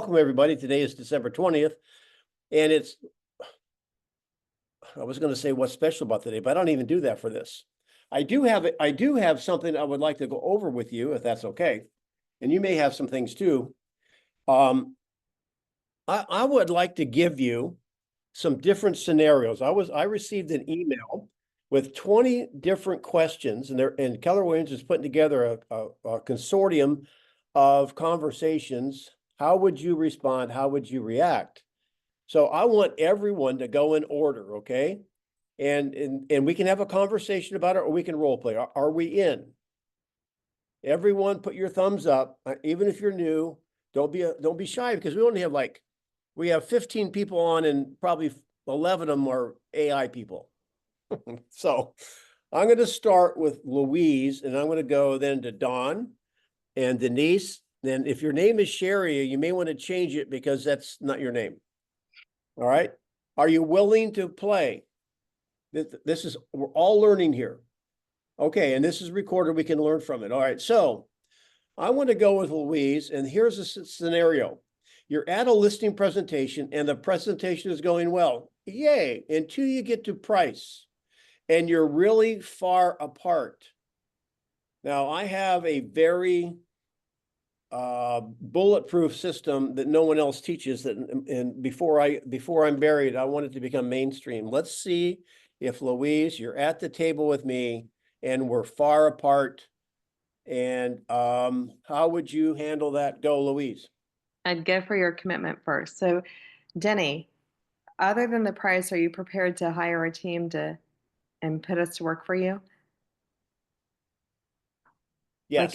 Welcome, everybody. Today is December 20th, and I was going to say what's special about today, but I don't even do that for this. I do have something I would like to go over with you, if that's okay. And you may have some things too. I would like to give you some different scenarios. I received an email with 20 different questions, and Keller Williams is putting together a consortium of conversations. How would you respond? How would you react? So I want everyone to go in order, okay? And we can have a conversation about it, or we can role play. Are we in? Everyone put your thumbs up. Even if you're new, don't be shy, because we have 15 people on, and probably 11 of them are AI people. So I'm going to start with Louise, and I'm going to go then to Dawn and Denise. Then if your name is Sherry, you may want to change it because that's not your name. All right. Are you willing to play? We're all learning here. Okay. And this is recorded. We can learn from it. All right. So I want to go with Louise, and here's a scenario. You're at a listing presentation and the presentation is going well. Yay. Until you get to price and you're really far apart. Now I have a very bulletproof system that no one else teaches, and before I'm buried, I want it to become mainstream. Let's see if Louise, you're at the table with me and we're far apart, and how would you handle that? Go, Louise. I'd go for your commitment first. So, Denny, other than the price, are you prepared to hire a team and put us to work for you? Like Yes.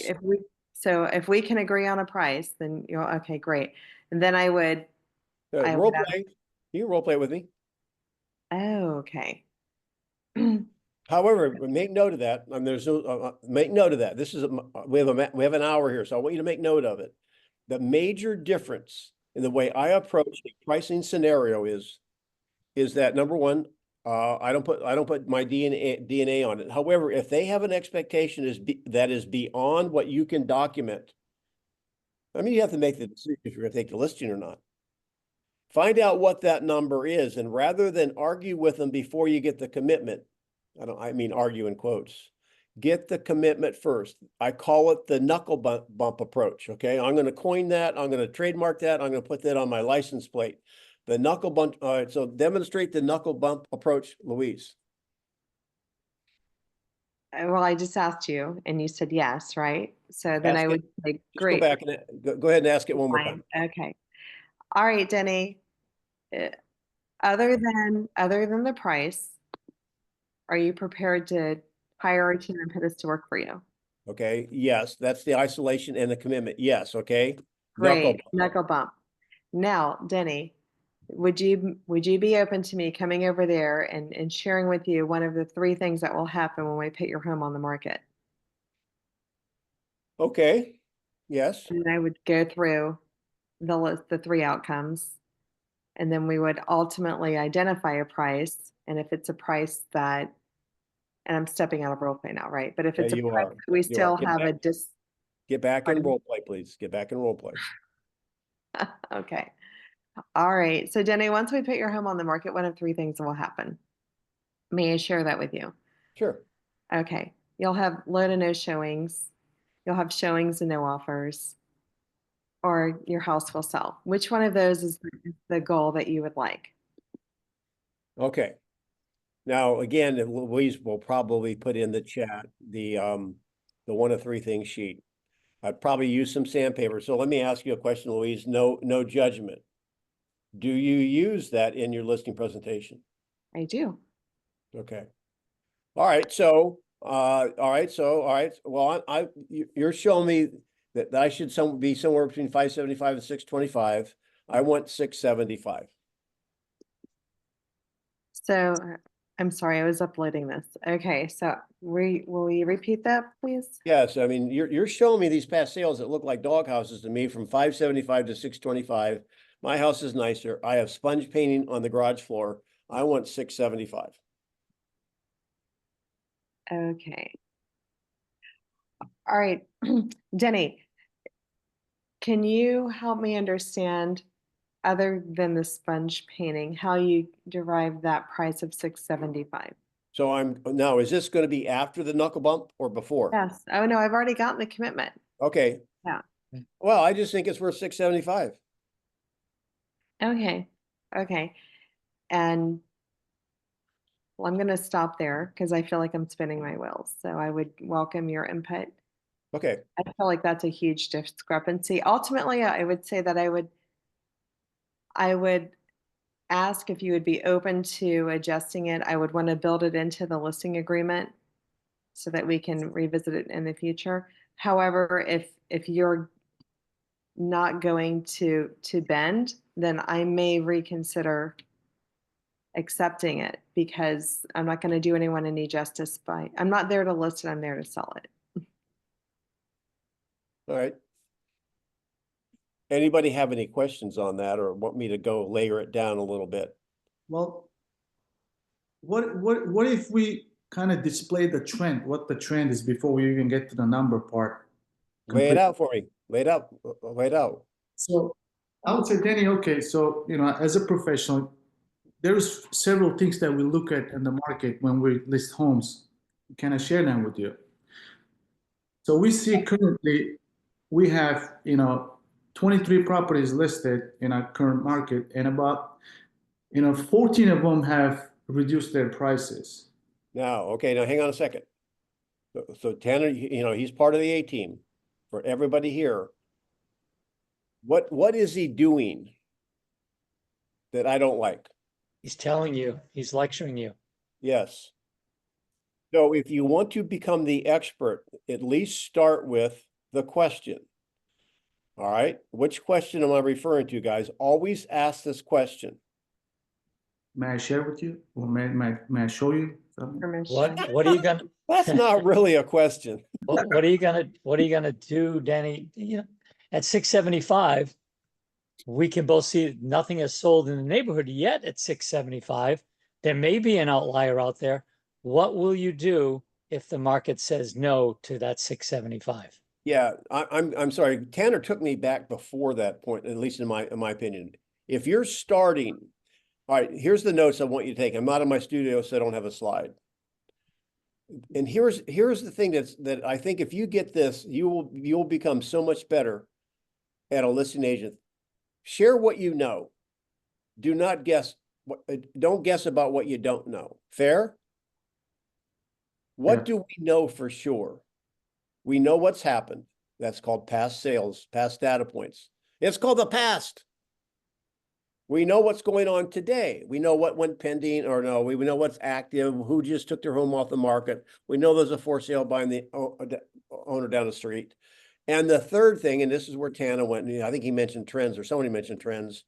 if we can agree on a price, then you're okay, great. And then I would Role play. You can role play with me. oh, okay. However, make note of that. There's no make note of that. This is we have an hour here, so I want you to make note of it. The major difference in the way I approach a pricing scenario is that, number one, I don't put my DNA on it. However, if they have an expectation that is beyond what you can document, I mean, you have to make the decision if you're going to take the listing or not. Find out what that number is, and rather than argue with them before you get the commitment, I mean argue in quotes, get the commitment first. I call it the knuckle bump approach. Okay, I'm going to coin that. I'm going to trademark that. I'm going to put that on my license plate. The knuckle bump. All right, so demonstrate the knuckle bump approach, Louise. Well, I just asked you and you said yes, right? So then I would say, Just great. go back and go ahead and ask it one more time. Okay. All right, Denny. Other than the price, are you prepared to hire a team and put us to work for you? Okay. Yes, that's the isolation and the commitment. Yes. Okay. Great. Knuckle bump. Now, Denny, would you be open to me coming over there and sharing with you one of the three things that will happen when we put your home on the market? Okay. Yes. And I would go through the three outcomes, and then we would ultimately identify a price. And if it's a price that, and I'm stepping out of role play now, right? But if Yeah, it's a you price are. that we You are. still have a Get back in pardon? role play, please. Get back in role play. Okay. All right. So Denny, once we put your home on the market, one of three things will happen. May I share that with you? Sure. Okay. You'll have low to no showings. You'll have showings and no offers, or your house will sell. Which one of those is the goal that you would like? Okay. Now, again, Louise will probably put in the chat the one of three things sheet. I'd probably use some sandpaper. So let me ask you a question, Louise. No judgment. Do you use that in your listing presentation? I do. Okay. All right. So, all right. Well, you're showing me that I should be somewhere between 575 and 625. I want 675. So I'm sorry, I was uploading this. Okay, so will you repeat that, please? Yes, I mean, you're showing me these past sales that look like dog houses to me, from 575 to 625. My house is nicer. I have sponge painting on the garage floor. I want 675. Okay. All right, Denny, Can you help me understand, other than the sponge painting, how you derive that price of 675? So now, is this gonna be after the knuckle bump or before? Yes. Oh, no, I've already gotten the commitment. Okay, Yeah. well, I just think it's worth 675. Okay. Okay. And well, I'm going to stop there because I feel like I'm spinning my wheels. So I would welcome your input. Okay, I feel like that's a huge discrepancy. Ultimately, I would say that I would ask if you would be open to adjusting it. I would want to build it into the listing agreement so that we can revisit it in the future. However, if you're not going to bend, then I may reconsider accepting it because I'm not going to do anyone any justice by, I'm not there to list it, I'm there to sell it. all right. Anybody have any questions on that or want me to go layer it down a little bit? Well, what if we kind of display the trend, what the trend is before we even get to the number part? Lay it out for me. Lay it out. Lay it out. So I would say, Danny, okay, so as a professional, there's several things that we look at in the market when we list homes. Can I share them with you? So we see currently we have 23 properties listed in our current market, and about 14 of them have reduced their prices. Now, okay, now hang on a second. So Tanner, he's part of the A team. For everybody here, what is he doing that I don't like? He's telling you, he's lecturing you. Yes. So if you want to become the expert, at least start with the question. All right, which question am I referring to, guys? Always ask this question. May I share with you, or may I show you something? Permission. What are you gonna, That's not really a question. what are you gonna do, Danny? At 675, we can both see nothing is sold in the neighborhood yet at 675. There may be an outlier out there. What will you do if the market says no to that 675? Yeah, I'm sorry. Tanner took me back before that point, at least in my opinion. If you're starting, all right, here's the notes I want you to take. I'm not in my studio, so I don't have a slide. And here's the thing that I think if you get this, you'll become so much better at a listing agent. Share what you know. Do not guess. Don't guess about what you don't know. Fair? What Yeah. do we know for sure? We know what's happened. That's called past sales, past data points. It's called the past. We know what's going on today. We know what went pending or no. We know what's active, who just took their home off the market. We know there's a for sale by the owner down the street. And the third thing, and this is where Tana went, I think he mentioned trends or somebody mentioned trends.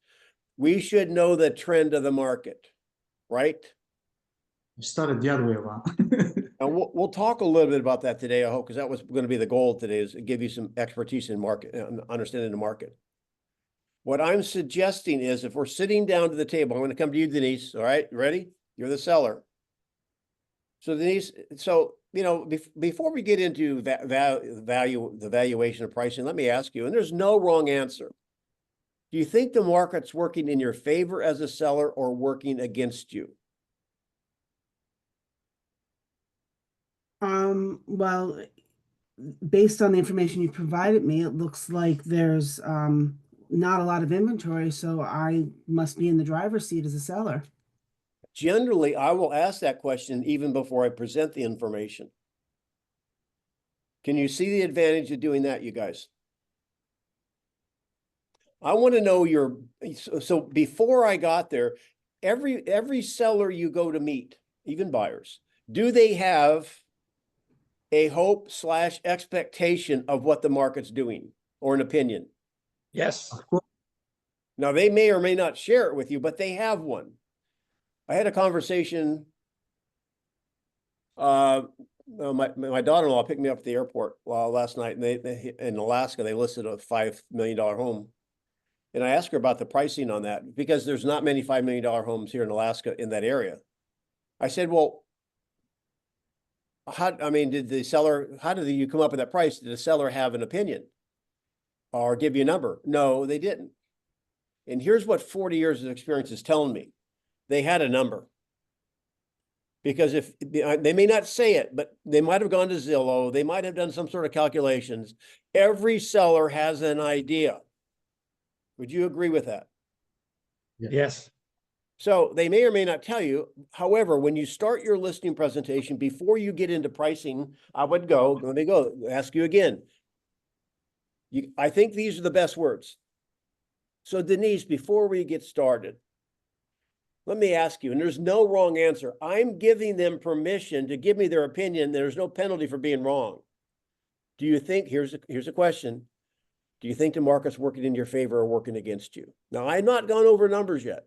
We should know the trend of the market, right? I started the other way around. And we'll talk a little bit about that today, I hope, because that was going to be the goal today, is to give you some expertise in market, understanding the market. What I'm suggesting is if we're sitting down to the table, I'm going to come to you, Denise. All right, ready? You're the seller. So Denise, before we get into the valuation of pricing, let me ask you, and there's no wrong answer. Do you think the market's working in your favor as a seller or working against you? Well, based on the information you provided me, it looks like there's not a lot of inventory, so I must be in the driver's seat as a seller. Generally, I will ask that question even before I present the information. Can you see the advantage of doing that, you guys? I want to know so before I got there, every seller you go to meet, even buyers, do they have a hope / expectation of what the market's doing or an opinion? Yes. Of course. Now, they may or may not share it with you, but they have one. I had a conversation. My daughter-in-law picked me up at the airport last night, and they in Alaska, they listed a $5 million home. And I asked her about the pricing on that because there's not many $5 million homes here in Alaska in that area. I said, well, how did you come up with that price? Did the seller have an opinion? or give you a number. No, they didn't. And here's what 40 years of experience is telling me. They had a number. Because if they may not say it, but they might have gone to Zillow, they might have done some sort of calculations. Every seller has an idea. Would you agree with that? Yes. So they may or may not tell you. However, when you start your listing presentation, before you get into pricing, I would go, let me go, ask you again. I think these are the best words. So Denise, before we get started, let me ask you, and there's no wrong answer. I'm giving them permission to give me their opinion. There's no penalty for being wrong. Do you think, here's a question. Do you think the market's working in your favor or working against you? Now, I've not gone over numbers yet.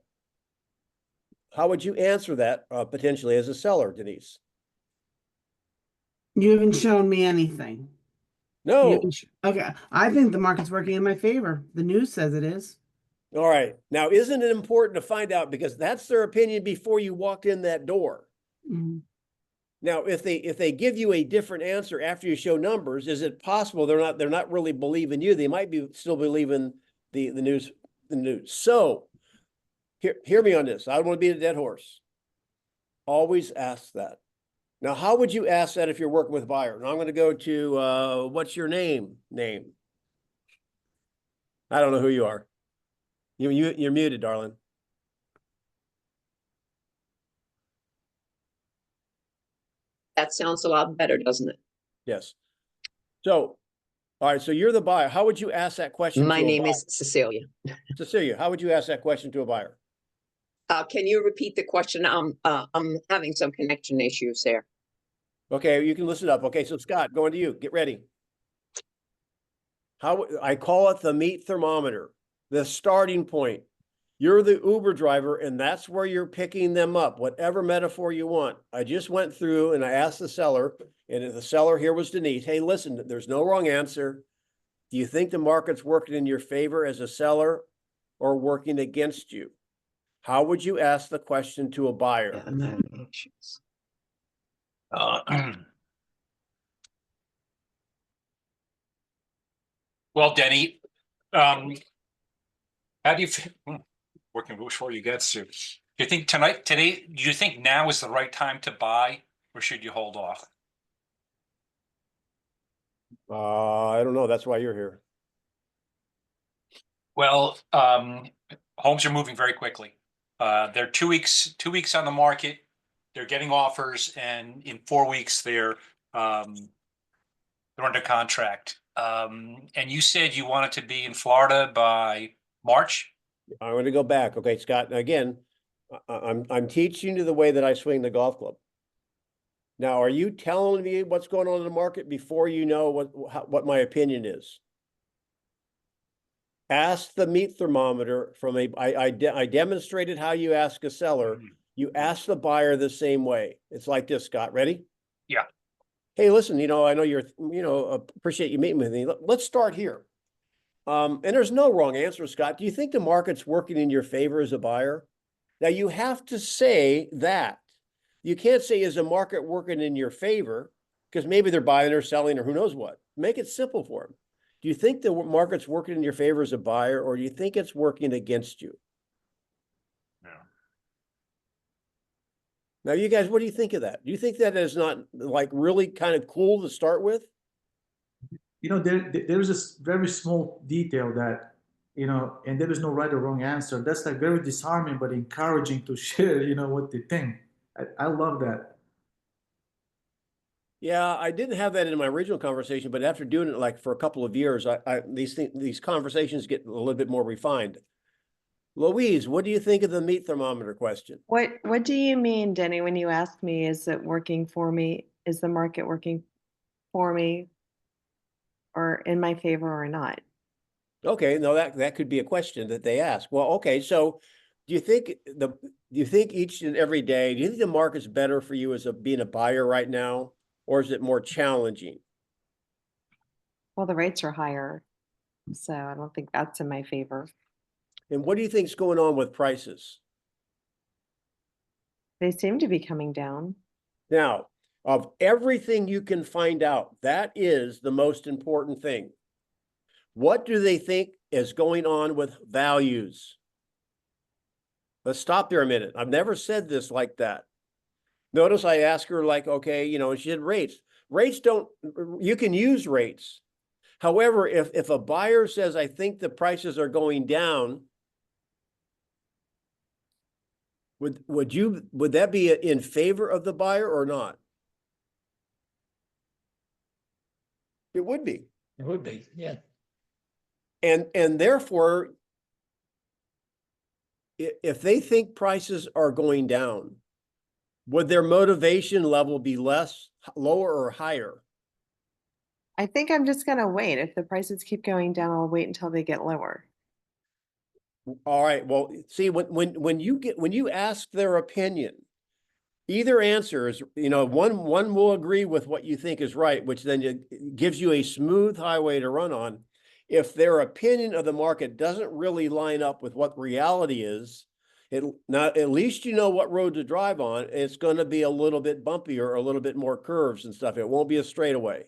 How would you answer that potentially as a seller, Denise? You haven't shown me anything. You No. haven't okay, I think the market's working in my favor. The news says it is. All right. Now, isn't it important to find out, because that's their opinion before you walked in that door? Mhm. Now, if they give you a different answer after you show numbers, is it possible they're not really believing you? They might be still believing the news. So hear me on this. I don't want to beat a dead horse. Always ask that. Now, how would you ask that if you're working with a buyer? Now I'm going to go to what's your name? I don't know who you are. You're muted, darling. That sounds a lot better, doesn't it? Yes. So, all right. So you're the buyer. How would you ask that question? My to a name buyer? is Cecilia. Cecilia. How would you ask that question to a buyer? Can you repeat the question? I'm having some connection issues there. Okay, you can listen up. Okay, so Scott, going to you. Get ready. I call it the meat thermometer, the starting point. You're the Uber driver, and that's where you're picking them up, whatever metaphor you want. I just went through and I asked the seller, and the seller here was Denise. Hey, listen, there's no wrong answer. Do you think the market's working in your favor as a seller or working against you? How would you ask the question to a buyer? I'm having issues. Well, Denny, how do you working before you get to? Do you think today, do you think now is the right time to buy, or should you hold off? I don't know. That's why you're here. Well, homes are moving very quickly. They're 2 weeks on the market. They're getting offers, and in 4 weeks they're under contract. And you said you wanted to be in Florida by March. I'm going to go back. Okay, Scott. Again, I'm teaching you the way that I swing the golf club. Now, are you telling me what's going on in the market before you know what my opinion is? Ask the meat thermometer from I demonstrated how you ask a seller. You ask the buyer the same way. It's like this, Scott. Ready? Yeah. Hey, listen, I know appreciate you meeting with me. Let's start here. And there's no wrong answer, Scott. Do you think the market's working in your favor as a buyer? Now, you have to say that. You can't say, is the market working in your favor? Because maybe they're buying or selling or who knows what. Make it simple for them. Do you think the market's working in your favor as a buyer, or do you think it's working against you? No. Now, you guys, what do you think of that? Do you think that is not like really kind of cool to start with? There's this very small detail that, and there is no right or wrong answer. That's like very disarming, but encouraging to share, what they think. I love that. Yeah, I didn't have that in my original conversation, but after doing it like for a couple of years, these conversations get a little bit more refined. Louise, what do you think of the meat thermometer question? What do you mean, Denny, when you ask me, is it working for me? Is the market working for me or in my favor or not? Okay, no, that could be a question that they ask. Well, okay, so do you think each and every day, do you think the market's better for you as being a buyer right now, or is it more challenging? Well, the rates are higher, so I don't think that's in my favor. And what do you think's going on with prices? They seem to be coming down. Now, of everything you can find out, that is the most important thing. What do they think is going on with values? Let's stop there a minute. I've never said this like that. Notice I asked her like, okay, you know, and she said rates. Rates don't, you can use rates. However, if a buyer says, I think the prices are going down, would that be in favor of the buyer or not? It would be. It would be, yeah. And therefore, if they think prices are going down, would their motivation level be less, lower, or higher? I think I'm just gonna wait. If the prices keep going down, I'll wait until they get lower. All right. Well, see, when you ask their opinion, either answer is, you know, one will agree with what you think is right, which then gives you a smooth highway to run on. If their opinion of the market doesn't really line up with what reality is, at least you know what road to drive on. It's going to be a little bit bumpier or a little bit more curves and stuff. It won't be a straightaway.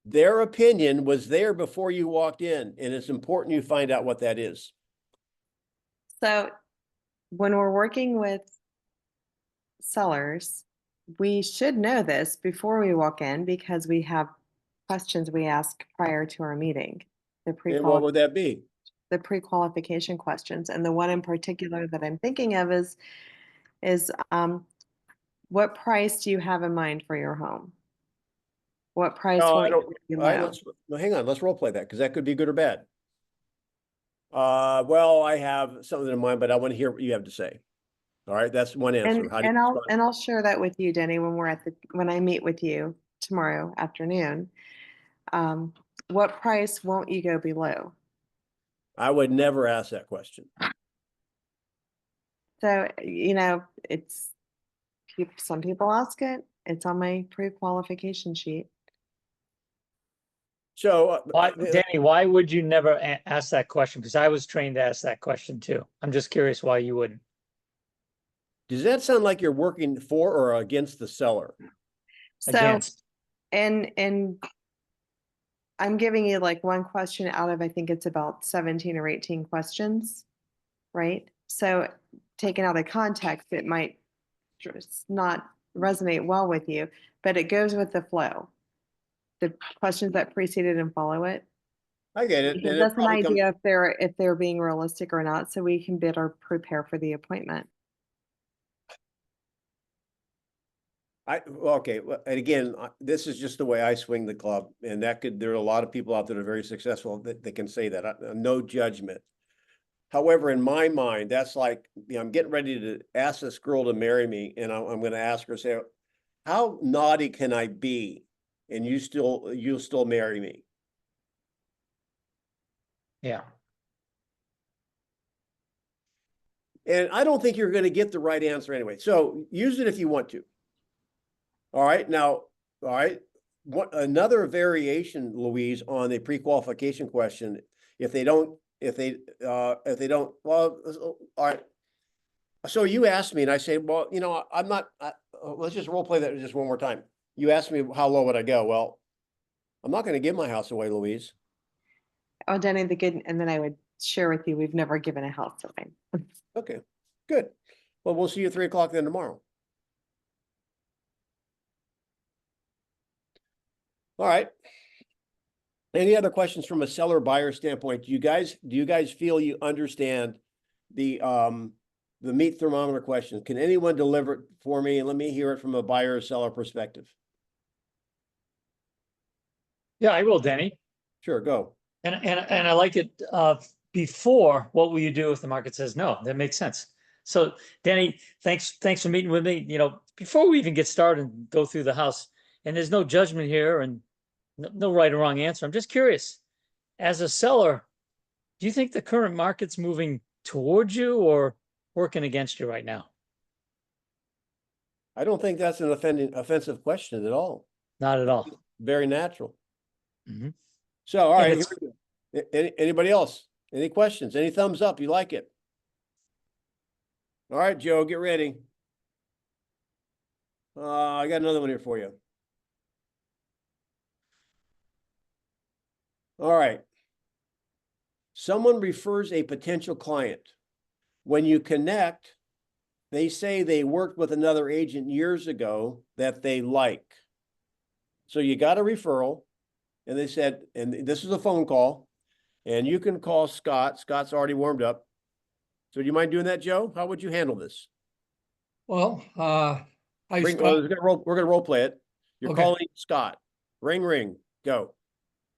Their opinion was there before you walked in, and it's important you find out what that is. So when we're working with sellers, we should know this before we walk in because we have questions we ask prior to our meeting. And what would that be? The pre-qualification questions. And the one in particular that I'm thinking of is what price do you have in mind for your home? What price No, will I it don't. be All right, low? hang on. Let's role play that because that could be good or bad. Well, I have something in mind, but I want to hear what you have to say. All right, that's one answer. And How do you and I'll respond? and I'll share that with you, Denny, when I meet with you tomorrow afternoon. What price won't you go below? I would never ask that question. So, you know, some people ask it. It's on my pre-qualification sheet. So, Why, Danny, why would you never ask that question? Because I was trained to ask that question too. I'm just curious why you wouldn't. does that sound like you're working for or against the seller? So, Against. and I'm giving you like one question out of, I think it's about 17 or 18 questions, right? So taken out of context, it might just not resonate well with you, but it goes with the flow. The questions that preceded and follow it. I get it. It And gives it us an probably comes, idea if they're being realistic or not, so we can better prepare for the appointment. okay. And again, this is just the way I swing the club. And there are a lot of people out there that are very successful that can say that. No judgment. However, in my mind, that's like, you know, I'm getting ready to ask this girl to marry me. And I'm going to ask her, say, how naughty can I be? And you'll still marry me. Yeah. And I don't think you're going to get the right answer anyway. So use it if you want to. All right. Now, all right. Another variation, Louise, on the pre-qualification question, if they don't, well, all right. So you asked me and I say, well, you know, I'm not, let's just role play that just one more time. You asked me how low would I go? Well, I'm not going to give my house away, Louise. Oh, Denny, and then I would share with you, we've never given a house away. Okay, good. Well, we'll see you at 3 o'clock then tomorrow. All right. Any other questions from a seller buyer standpoint? Do you guys feel you understand the meat thermometer question? Can anyone deliver it for me? And let me hear it from a buyer or seller perspective. Yeah, I will, Danny. Sure, go. And I like it before, what will you do if the market says no? That makes sense. So Danny, thanks for meeting with me. You know, before we even get started and go through the house, and there's no judgment here and no right or wrong answer. I'm just curious, as a seller, do you think the current market's moving towards you or working against you right now? I don't think that's an offensive question at all. Not at all. Very natural. Mhm. So, all right, it's- here we go. Anybody else? Any questions? Any thumbs up? You like it? All right, Joe, get ready. I got another one here for you. All right. Someone refers a potential client. When you connect, they say they worked with another agent years ago that they like. So you got a referral, and they said, and this is a phone call, and you can call Scott. Scott's already warmed up. So do you mind doing that, Joe? How would you handle this? Well, hi, Ring, Scott. we're gonna role play it. You're Okay. calling Scott. Ring, ring, go.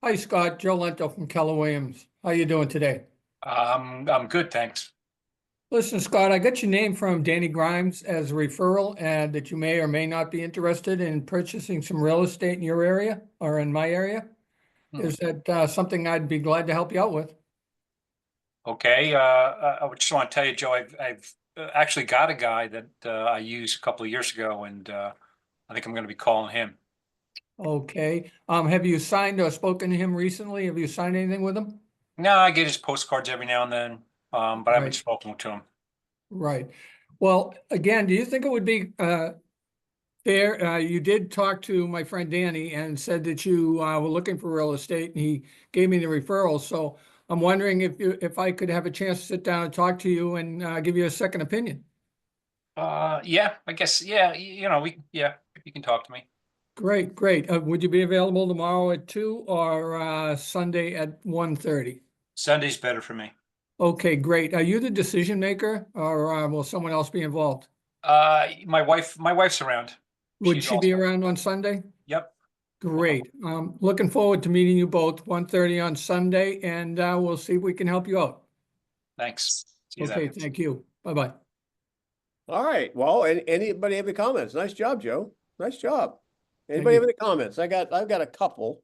Hi, Scott. Joe Lento from Keller Williams. How you doing today? I'm good, thanks. Listen, Scott, I got your name from Danny Grimes as a referral and that you may or may not be interested in purchasing some real estate in your area or in my area. Is that something I'd be glad to help you out with? Okay, I would just want to tell you, Joe, I've actually got a guy that I used a couple of years ago, and I think I'm going to be calling him. Okay. Have you signed or spoken to him recently? Have you signed anything with him? No, I get his postcards every now and then, but I haven't Right. spoken to him. Right. Well, again, do you think it would be fair? You did talk to my friend Danny and said that you were looking for real estate, and he gave me the referral. So I'm wondering if I could have a chance to sit down and talk to you and give you a second opinion. Yeah, I guess, yeah, you can talk to me. Great, great. Would you be available tomorrow at 2 or Sunday at 1:30? Sunday's better for me. Okay, great. Are you the decision maker, or will someone else be involved? My wife's around. Would She's she be also- around on Sunday? Yep. Great. Looking forward to meeting you both 1:30 on Sunday, and we'll see if we can help you out. Thanks. See you Okay, then. thank you. Bye-bye. All right. Well, anybody have any comments? Nice job, Joe. Nice job. Anybody have any comments? I've got a couple,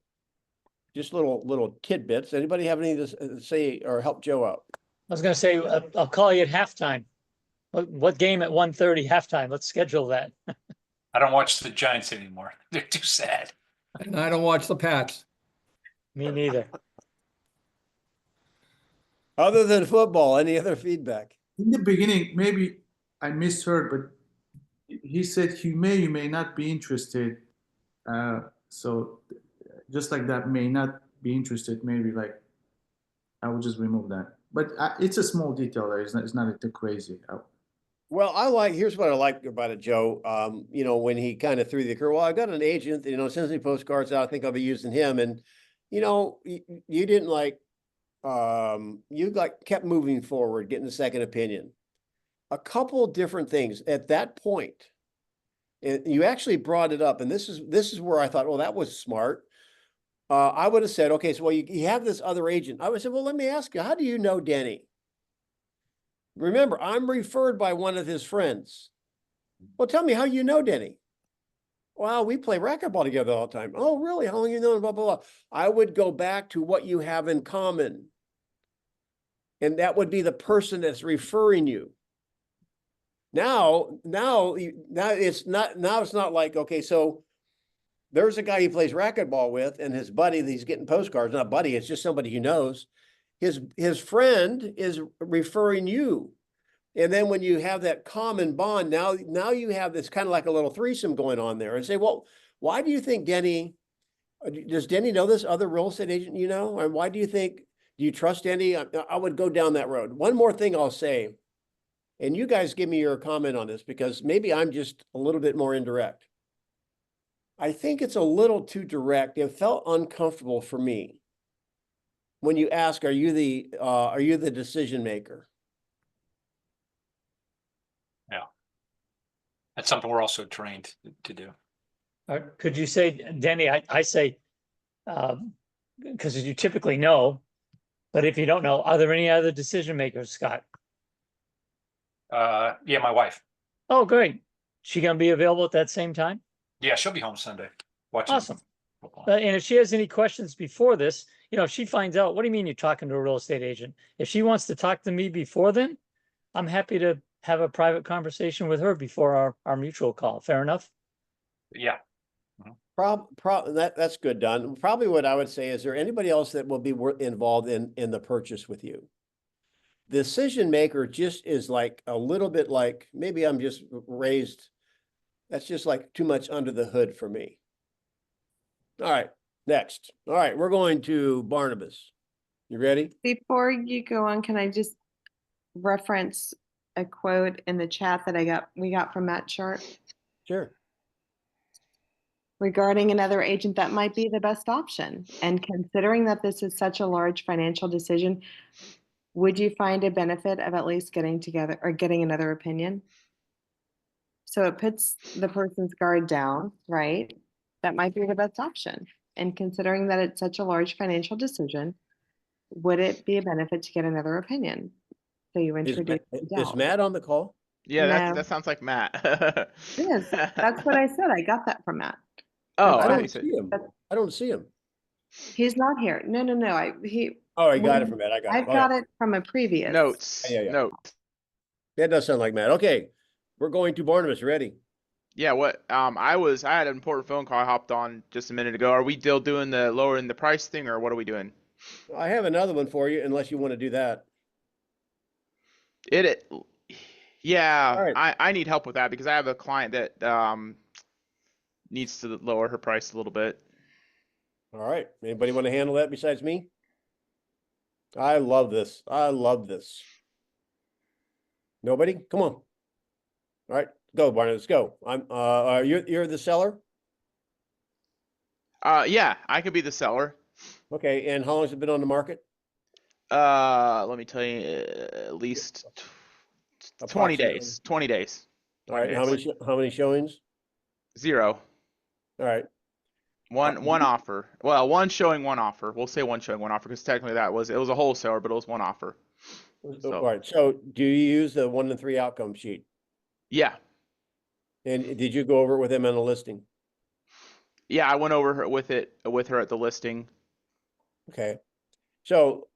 just little tidbits. Anybody have any to say or help Joe out? I was gonna say, I'll call you at halftime. What game at 1:30 halftime? Let's schedule that. I don't watch the Giants anymore. They're too sad. And I don't watch the Pats. Me neither. Other than football, any other feedback? In the beginning, maybe I misheard, but he said you may not be interested. So just like that, may not be interested. Maybe like I will just remove that. But it's a small detail there. It's not too crazy. Well, here's what I like about it, Joe. When he kind of threw the curve, well, I got an agent, sends me postcards out. I think I'll be using him. And, you didn't kept moving forward, getting a second opinion. A couple different things at that point. And you actually brought it up. And this is where I thought, well, that was smart. I would have said, okay, so you have this other agent. I would say, well, let me ask you, how do you know Denny? Remember, I'm referred by one of his friends. Well, tell me how you know Denny. Well, we play racquetball together all the time. Oh, really? How long you known him? Blah, blah, blah. I would go back to what you have in common. And that would be the person that's referring you. Now it's not like, okay, so there's a guy he plays racquetball with and his buddy that he's getting postcards, not buddy, it's just somebody he knows. His friend is referring you. And then when you have that common bond, now you have this kind of like a little threesome going on there and say, well, why do you think does Denny know this other real estate agent you know? And why do you trust Denny? I would go down that road. One more thing I'll say, and you guys give me your comment on this because maybe I'm just a little bit more indirect. I think it's a little too direct. It felt uncomfortable for me when you ask, are you the decision maker? Yeah. That's something we're also trained to do. Could you say, Denny, I say, because you typically know, but if you don't know, are there any other decision makers, Scott? Yeah, my wife. Oh, great. She gonna be available at that same time? Yeah, she'll be home Sunday. Watching Awesome. football. And if she has any questions before this, if she finds out, what do you mean you're talking to a real estate agent? If she wants to talk to me before then, I'm happy to have a private conversation with her before our mutual call. Fair enough? Yeah. That's good, Don. Probably what I would say is there anybody else that will be involved in the purchase with you? The decision maker just is like a little bit like, maybe I'm just raised. That's just like too much under the hood for me. All right, next. All right, we're going to Barnabas. You ready? Before you go on, can I just reference a quote in the chat that we got from Matt Sharp Sure. regarding another agent that might be the best option? And considering that this is such a large financial decision, would you find a benefit of at least getting together or getting another opinion? So it puts the person's guard down, right? That might be the best option. And considering that it's such a large financial decision, would it be a benefit to get another opinion? So you Is introduce is Matt on the call? Yeah, No. that sounds like Matt. It is. That's what I said. I got that from Matt. Oh, I I don't see. see him. I don't see him. He's not here. No. Oh, I got it from Matt. I got it. I've got it from a previous. Notes. Yeah. Notes. That does sound like Matt. Okay. We're going to Barnabas. Ready? Yeah, what I had an important phone call I hopped on just a minute ago. Are we still doing the lowering the price thing, or what are we doing? I have another one for you, unless you want to do that. Yeah, All right. I need help with that because I have a client that needs to lower her price a little bit. All right. Anybody want to handle that besides me? I love this. I love this. Nobody? Come on. All right. Go, Barnabas. Go. You're the seller? Yeah, I could be the seller. Okay. And how long has it been on the market? Let me tell you, at least 20 Approximately. days. 20 days. All right. 20 days. How many showings? 0. All right. One offer. Well, one showing, one offer. We'll say one showing, one offer because technically it was a wholesaler, but it was one offer. So- All right. So do you use the 1 to 3 outcome sheet? Yeah. And did you go over it with him on the listing? Yeah, I went over her with her at the listing. Okay. So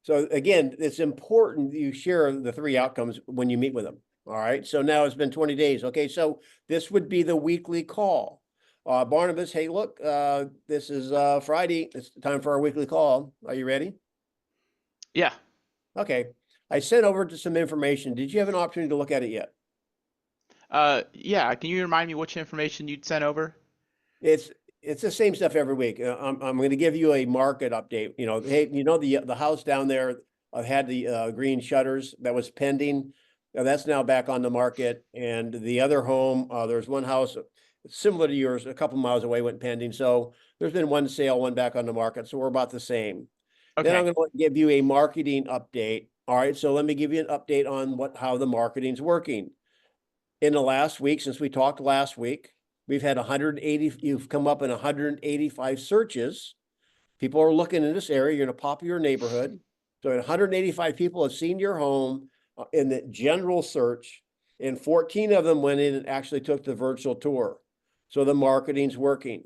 again, it's important that you share the 3 outcomes when you meet with them. All right. So now it's been 20 days. Okay. So this would be the weekly call. Barnabas, hey, look, this is Friday. It's time for our weekly call. Are you ready? Yeah. Okay. I sent over to some information. Did you have an opportunity to look at it yet? Yeah. Can you remind me which information you'd sent over? It's the same stuff every week. I'm going to give you a market update. You know, hey, the house down there had the green shutters that was pending. That's now back on the market. And the other home, there's one house similar to yours, a couple miles away, went pending. So there's been one sale, one back on the market. So we're about the same. Okay. Then I'm going to give you a marketing update. All right. So let me give you an update on how the marketing's working. In the last week, since we talked last week, we've had 180, you've come up in 185 searches. People are looking in this area. You're in a popular neighborhood. So 185 people have seen your home in the general search, and 14 of them went in and actually took the virtual tour. So the marketing's working.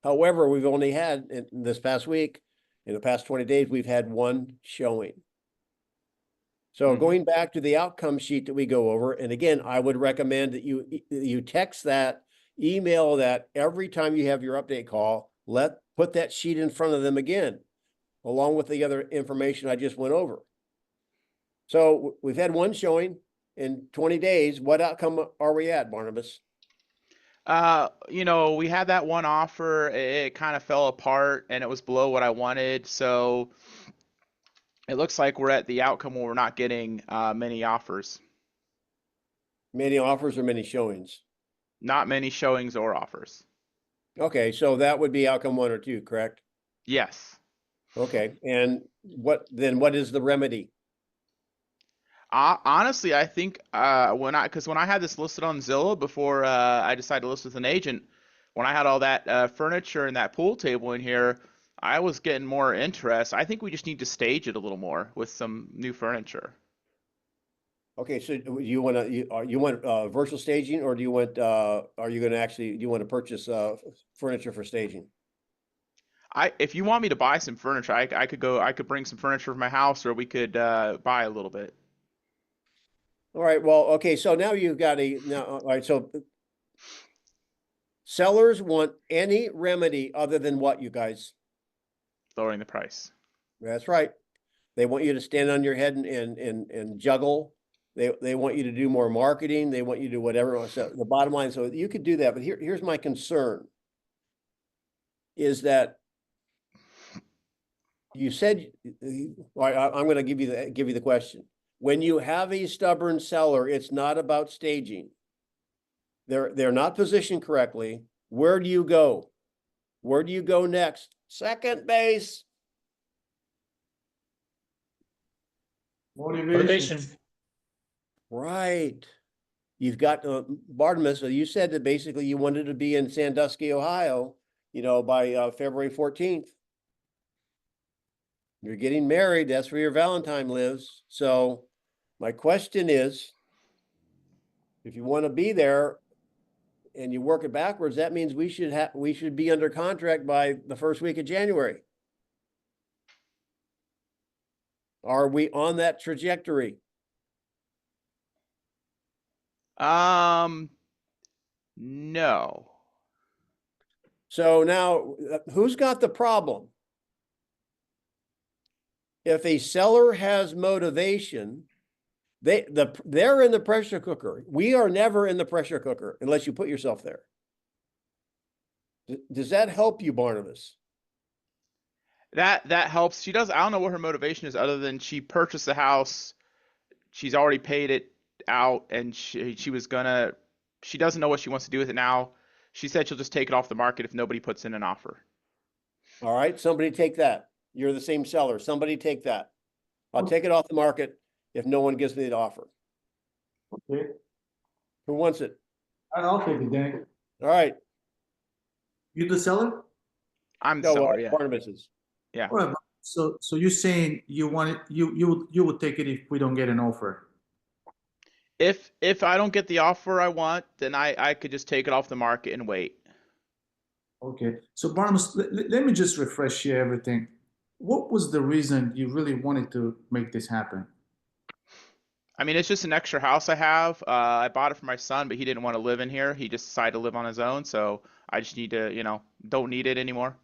However, we've only had in this past week, in the past 20 days, we've had 1 showing. So going back to the outcome sheet that we go over, and again, I would recommend that you text that, email that every time you have your update call, put that sheet in front of them again, along with the other information I just went over. So we've had 1 showing in 20 days. What outcome are we at, Barnabas? We had that one offer. It kind of fell apart and it was below what I wanted. So it looks like we're at the outcome where we're not getting many offers. Many offers or many showings? Not many showings or offers. Okay, so that would be outcome 1 or 2, correct? Yes. Okay, and what is the remedy? Honestly, I think when I had this listed on Zillow before I decided to list with an agent, when I had all that furniture and that pool table in here, I was getting more interest. I think we just need to stage it a little more with some new furniture. Okay, so you want virtual staging, or do you want are you going to do you want to purchase furniture for staging? If you want me to buy some furniture, I could bring some furniture from my house, or we could buy a little bit. All right, well, okay, so now you've got all right, so sellers want any remedy other than what, you guys? Lowering the price. That's right. They want you to stand on your head and juggle. They want you to do more marketing. They want you to do whatever. So the bottom line, so you could do that, but here's my concern is that You said, I'm gonna give you the question. When you have a stubborn seller, it's not about staging. They're not positioned correctly. Where do you go? Where do you go next? Second base. Motivation. Right. You've got Bartimus. So you said that basically you wanted to be in Sandusky, Ohio, by February 14th. You're getting married. That's where your Valentine lives. So my question is, if you want to be there and you work it backwards, that means we should be under contract by the first week of January. Are we on that trajectory? No. So now, who's got the problem? If a seller has motivation, they're in the pressure cooker. We are never in the pressure cooker unless you put yourself there. Does that help you, Barnabas? That helps. She does. I don't know what her motivation is other than she purchased the house. She's already paid it out, and she doesn't know what she wants to do with it now. She said she'll just take it off the market if nobody puts in an offer. All right, somebody take that. You're the same seller. Somebody take that. I'll take it off the market if no one gives me the offer. Okay, Who wants it? I'll take it, Danny. All right. You the seller? I'm No, sorry. Yeah. Barnabas is. Yeah. All right, so you're saying you want it, you would take it if we don't get an offer? If I don't get the offer I want, then I could just take it off the market and wait. Okay, so Barnabas, let me just refresh you everything. What was the reason you really wanted to make this happen? I mean, it's just an extra house I have. I bought it for my son, but he didn't want to live in here. He just decided to live on his own. So I just need to, don't need it anymore.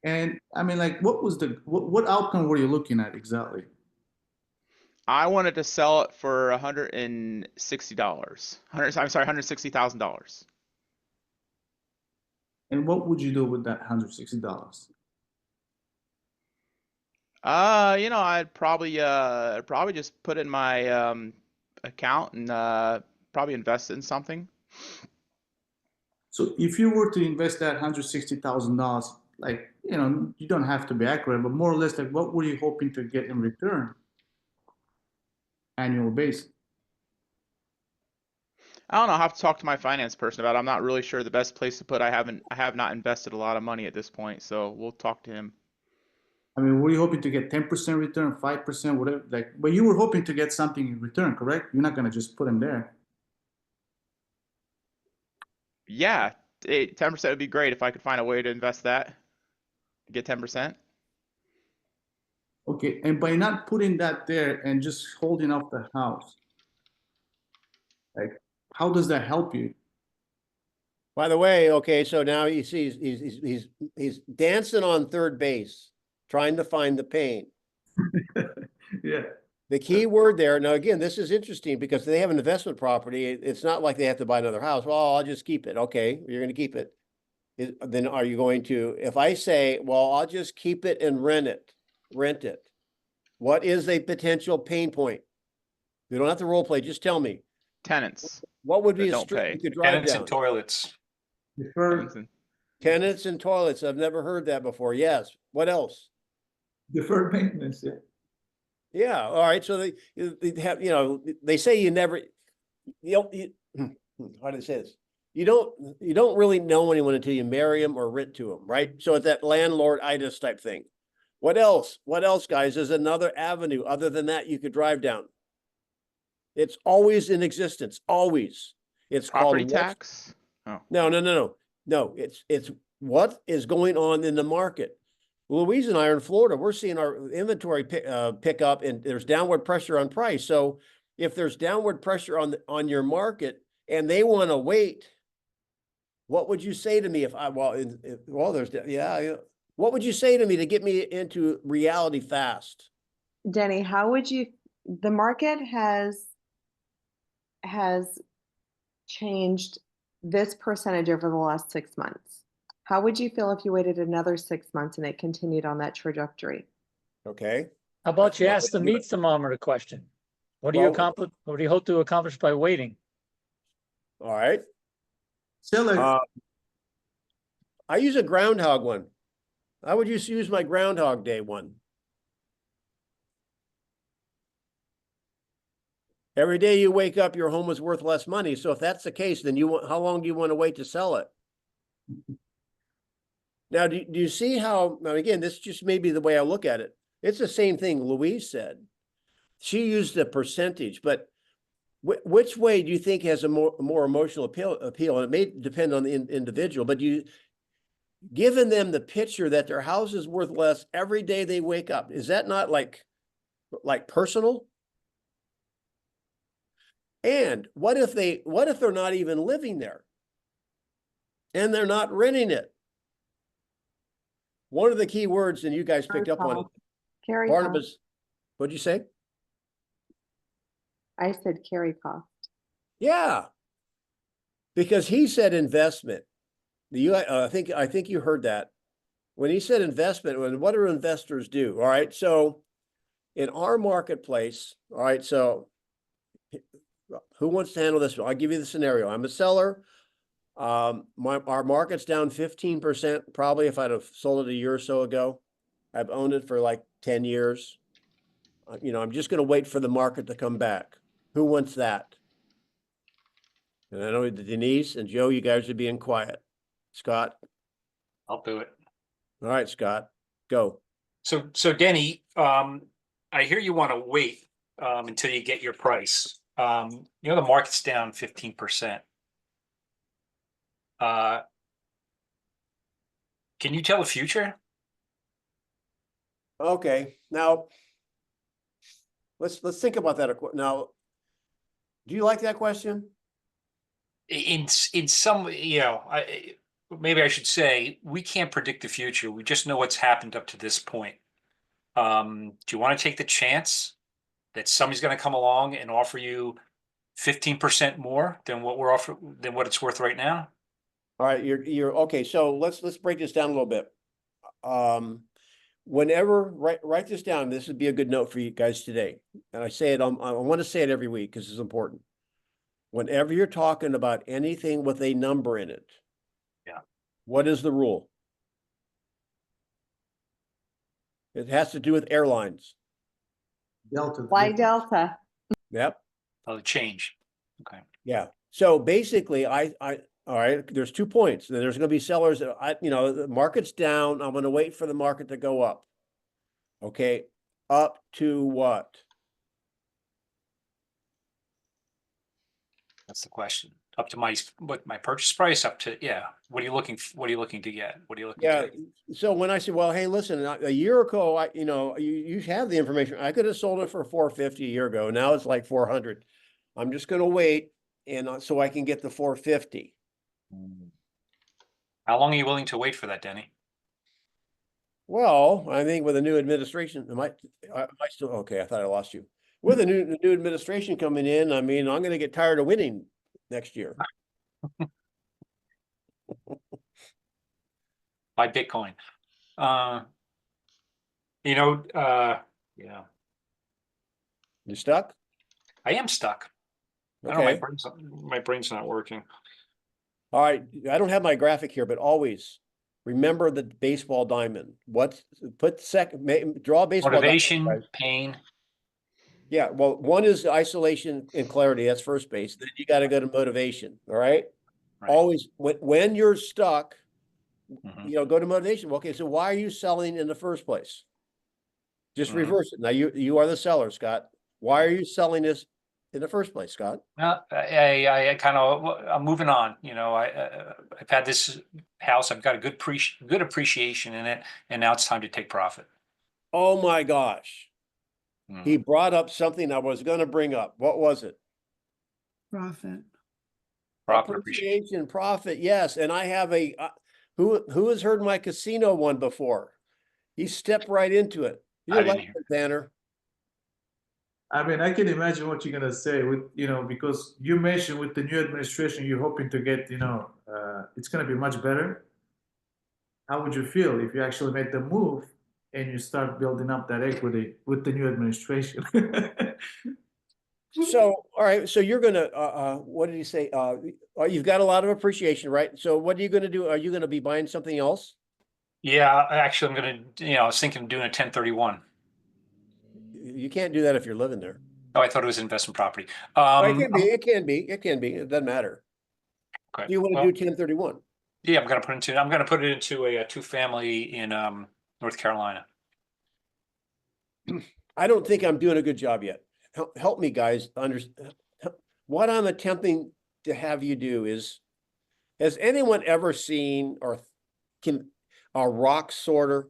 And I mean, like, what was what outcome were you looking at exactly? I wanted to sell it for $160. I'm sorry, $160,000. And what would you do with that $160? I'd probably just put it in my account and probably invest it in something. So if you were to invest that $160,000, like, you don't have to be accurate, but more or less, like, what were you hoping to get in return? Annual base. I don't know. I'll have to talk to my finance person about it. I'm not really sure the best place to put. I have not invested a lot of money at this point, so we'll talk to him. I mean, were you hoping to get 10% return, 5%, whatever? Like, but you were hoping to get something in return, correct? You're not going to just put them there. Yeah, 10% would be great if I could find a way to invest that, get 10%. Okay, and by not putting that there and just holding off the house, like, how does that help you? By the way, okay, so now you see he's dancing on third base, trying to find the pain. Yeah. The key word there. Now, again, this is interesting because they have an investment property. It's not like they have to buy another house. Well, I'll just keep it. Okay, you're going to keep it. Then are you going to, if I say, well, I'll just keep it and rent it, what is a potential pain point? You don't have to role play. Just tell me. Tenants. What would be that a don't street pay. you could drive Tenants down? and toilets. Deferred Tenants and toilets. I've never heard that before. Yes. What else? maintenance, yeah. Yeah. All right. So they have, they say you never, how do I say this? You don't really know anyone until you marry them or rent to them, right? So it's that landlord-itis type thing. What else? What else, guys? There's another avenue other than that you could drive down. It's always in existence. Always. It's Property called tax? Oh. No. It's what is going on in the market. Louise and I are in Florida. We're seeing our inventory pick up, and there's downward pressure on price. So if there's downward pressure on your market and they want to wait, what would you say to me if I what would you say to me to get me into reality fast? Denny, the market has changed this percentage over the last 6 months. How would you feel if you waited another 6 months and it continued on that trajectory? Okay. How about you Well, ask the let's do meat it. thermometer question? What do you Well- accomplish? What do you hope to accomplish by waiting? All right. Seller, I use a groundhog one. I would just use my Groundhog Day one. Every day you wake up, your home is worth less money. So if that's the case, then how long do you want to wait to sell it? Now, do you see how, now again, this just may be the way I look at it. It's the same thing Louise said. She used a percentage, but which way do you think has a more emotional appeal? And it may depend on the individual, but giving them the picture that their house is worth less every day they wake up, is that not like personal? And what if they're not even living there and they're not renting it? One of the key words, and you guys picked up on it, Carry Barnabas, cost. what'd you say? I said carry cost. Yeah. Because he said investment. I think you heard that. When he said investment, what do investors do? All right. So in our marketplace, all right, so who wants to handle this? I'll give you the scenario. I'm a seller. Our market's down 15%, probably if I'd have sold it a year or so ago. I've owned it for like 10 years. I'm just going to wait for the market to come back. Who wants that? And I know Denise and Joe, you guys are being quiet. Scott? I'll do it. All right, Scott, go. So Denny, I hear you want to wait until you get your price. The market's down 15%. Can you tell the future? Okay, now let's think about that. Now, do you like that question? In some, maybe I should say we can't predict the future. We just know what's happened up to this point. Do you want to take the chance that somebody's going to come along and offer you 15% more than what it's worth right now? All right, you're okay. So let's break this down a little bit. Whenever write this down. This would be a good note for you guys today. And I say it. I want to say it every week because it's important. Whenever you're talking about anything with a number in it, yeah, what is the rule? It has to do with airlines. Delta. Fly Delta. Yep. Oh, the change. Okay. Yeah. So basically, all right, there's 2 points. There's going to be sellers that the market's down. I'm going to wait for the market to go up. Okay. Up to what? That's the question. Up to my purchase price, up to, yeah. What are you looking to get? What are you looking Yeah. to? So when I say, well, hey, listen, a year ago, you have the information. I could have sold it for $450 a year ago. Now it's like $400. I'm just going to wait so I can get the $450. How long are you willing to wait for that, Denny? Well, I think with a new administration, I might still, okay, I thought I lost you. With a new administration coming in, I mean, I'm going to get tired of winning next year. Buy Bitcoin. Yeah. You stuck? I am stuck. I don't know, Okay. my brain's not working. All right. I don't have my graphic here, but always remember the baseball diamond. Draw a baseball Motivation, diamond, guys. pain. Yeah. Well, one is isolation and clarity. That's first base. Then you got to go to motivation. All right. Right. Always when you're stuck, Mhm. go to motivation. Okay. So why are you selling in the first place? Just Mhm. reverse it. Now you are the seller, Scott. Why are you selling this in the first place, Scott? No, I'm moving on. I've had this house. I've got a good appreciation in it, and now it's time to take profit. Oh my gosh. Mhm. He brought up something I was going to bring up. What was it? Profit. Profit appreciation. Appreciation, profit. Yes. And I have who has heard my casino one before? He stepped right into it. I You're didn't like hear. Tanner. I mean, I can imagine what you're gonna say with, because you mentioned with the new administration, you're hoping to get, it's gonna be much better. how would you feel if you actually made the move and you start building up that equity with the new administration? So, all right, so you're gonna, what did you say? You've got a lot of appreciation, right? So what are you gonna do? Are you gonna be buying something else? Yeah, actually, I'm gonna, I was thinking of doing a 1031. You can't do that if you're living there. Oh, I thought it was investment property. It can be, it can be, it can be, it doesn't matter. Okay. Do you wanna Well, do 1031? yeah, I'm gonna put it into a two-family in North Carolina. I don't think I'm doing a good job yet. Help me, guys, understand. What I'm attempting to have you do is, has anyone ever seen or can a rock sorter?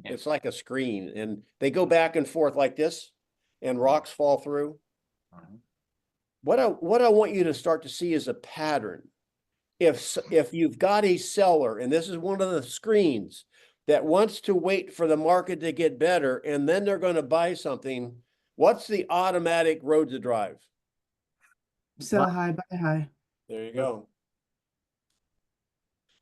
Yeah. It's like a screen and they go back and forth like this and rocks fall through. Mhm. What I want you to start to see is a pattern. If you've got a seller, and this is one of the screens that wants to wait for the market to get better, and then they're going to buy something, what's the automatic road to drive? Sell high, buy high. There you go.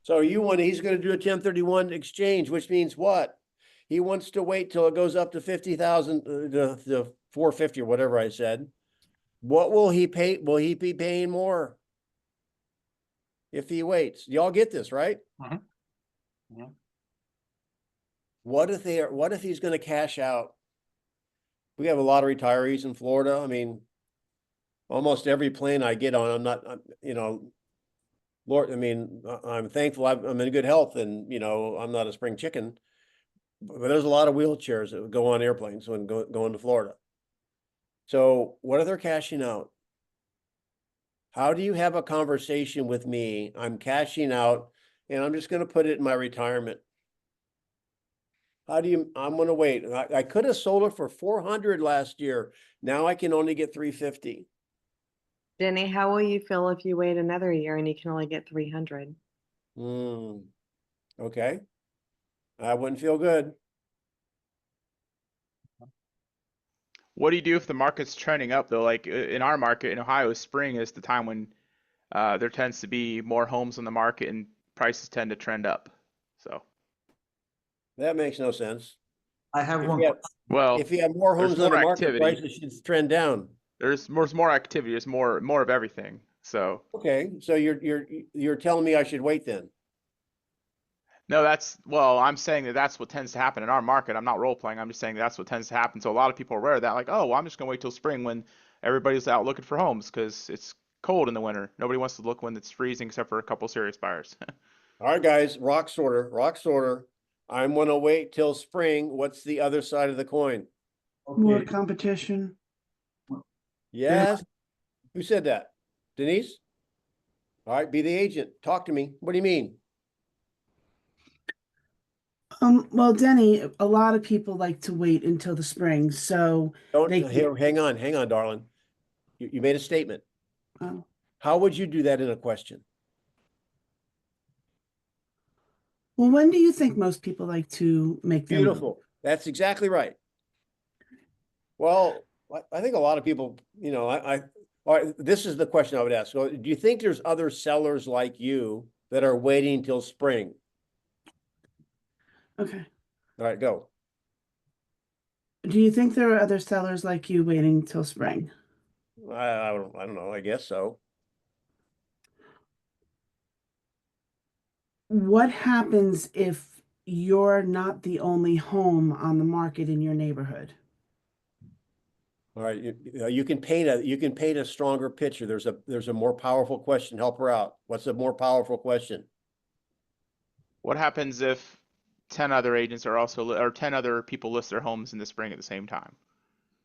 So he's going to do a 1031 exchange, which means what? He wants to wait till it goes up to 50,000, to 450 or whatever I said. What will he pay? Will he be paying more if he waits? Y'all get this, right? Mhm. Mhm. What if he's going to cash out? We have a lot of retirees in Florida. I mean, almost every plane I get on, Lord, I mean, I'm thankful I'm in good health and, I'm not a spring chicken, but there's a lot of wheelchairs that go on airplanes when going to Florida. So what are they cashing out? How do you have a conversation with me? I'm cashing out and I'm just going to put it in my retirement. I'm going to wait. I could have sold it for 400 last year. Now I can only get 350. Denny, how will you feel if you wait another year and you can only get 300? Okay. I wouldn't feel good. What do you do if the market's trending up though? Like in our market in Ohio, spring is the time when there tends to be more homes on the market and prices tend to trend up. So That makes no sense. I have If one. you have, well, if you have more there's homes on more the market, activity. prices should trend down. There's more activity. There's more of everything. So Okay, so you're telling me I should wait then? no, I'm saying that's what tends to happen in our market. I'm not role playing. I'm just saying that's what tends to happen. So a lot of people are aware of that. Like, oh, well, I'm just gonna wait till spring when everybody's out looking for homes because it's cold in the winter. Nobody wants to look when it's freezing except for a couple serious buyers. All right, guys, rock sorter. I'm gonna wait till spring. What's the other side of the coin? More Okay. competition. Yes. Who said that? Denise? All right, be the agent. Talk to me. What do you mean? Well, Denny, a lot of people like to wait until the spring, so Don't they here, hang on, darling. You made a statement. oh, How would you do that in a question? well, when do you think most people like to make their move? Beautiful. That's exactly right. Well, I think a lot of people, all right, this is the question I would ask. So do you think there's other sellers like you that are waiting till spring? Okay. All right, go. Do you think there are other sellers like you waiting till spring? I don't know. I guess so. What happens if you're not the only home on the market in your neighborhood? All right, you can paint a stronger picture. There's a more powerful question. Help her out. What's a more powerful question? What happens if 10 other agents are also or 10 other people list their homes in the spring at the same time?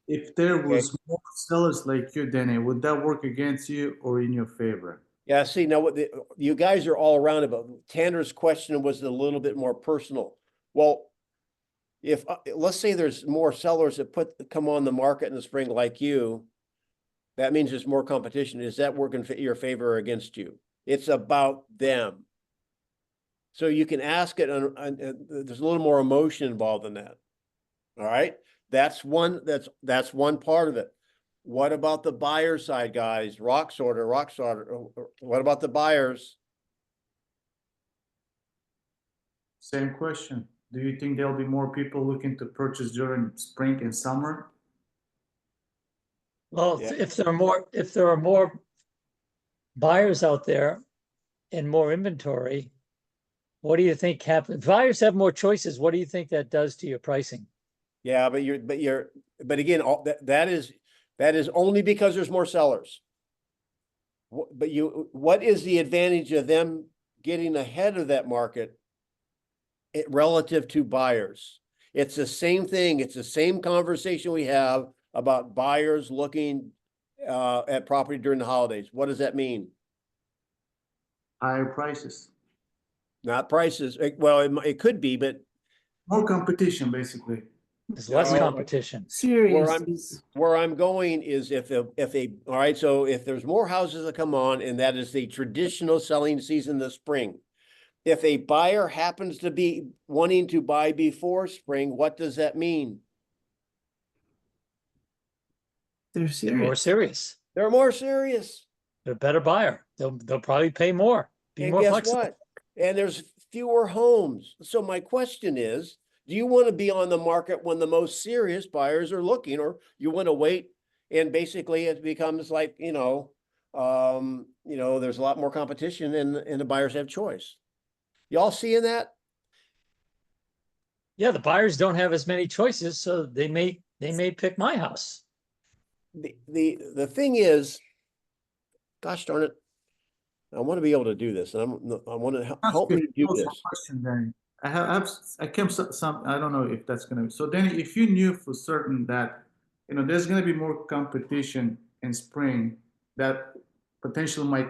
If there Okay. was more sellers like you, Danny, would that work against you or in your favor? Yeah, see, now you guys are all around it, but Tanner's question was a little bit more personal. Well, if let's say there's more sellers that come on the market in the spring like you, that means there's more competition. Is that working in your favor or against you? It's about them. So you can ask it, and there's a little more emotion involved in that. All right, that's one part of it. What about the buyer side, guys? Rock sorter. What about the buyers? Same question. Do you think there'll be more people looking to purchase during spring and summer? Well, Yeah. if there are more buyers out there and more inventory, what do you think happens? If buyers have more choices, what do you think that does to your pricing? Yeah, but again, all that is only because there's more sellers. But what is the advantage of them getting ahead of that market relative to buyers? It's the same thing. It's the same conversation we have about buyers looking at property during the holidays. What does that mean? Higher prices, Not prices. Well, it could be, but more competition, basically. There's less No. competition. Serious. where I'm going is all right, so if there's more houses that come on, and that is the traditional selling season this spring. If a buyer happens to be wanting to buy before spring, what does that mean? They're They're more serious. serious. They're more serious. They're a better buyer. They'll probably pay more, be And more guess flexible. what? And there's fewer homes. So my question is, do you want to be on the market when the most serious buyers are looking, or you want to wait and basically it becomes like, there's a lot more competition and the buyers have choice. Y'all seeing that? Yeah, the buyers don't have as many choices, so they may pick my house. The thing is, gosh darn it, I want to be able to do this, and I want to help me do Also, this. question, Danny. I came some. I don't know if that's gonna be so. Danny, if you knew for certain that there's gonna be more competition in spring, that potentially might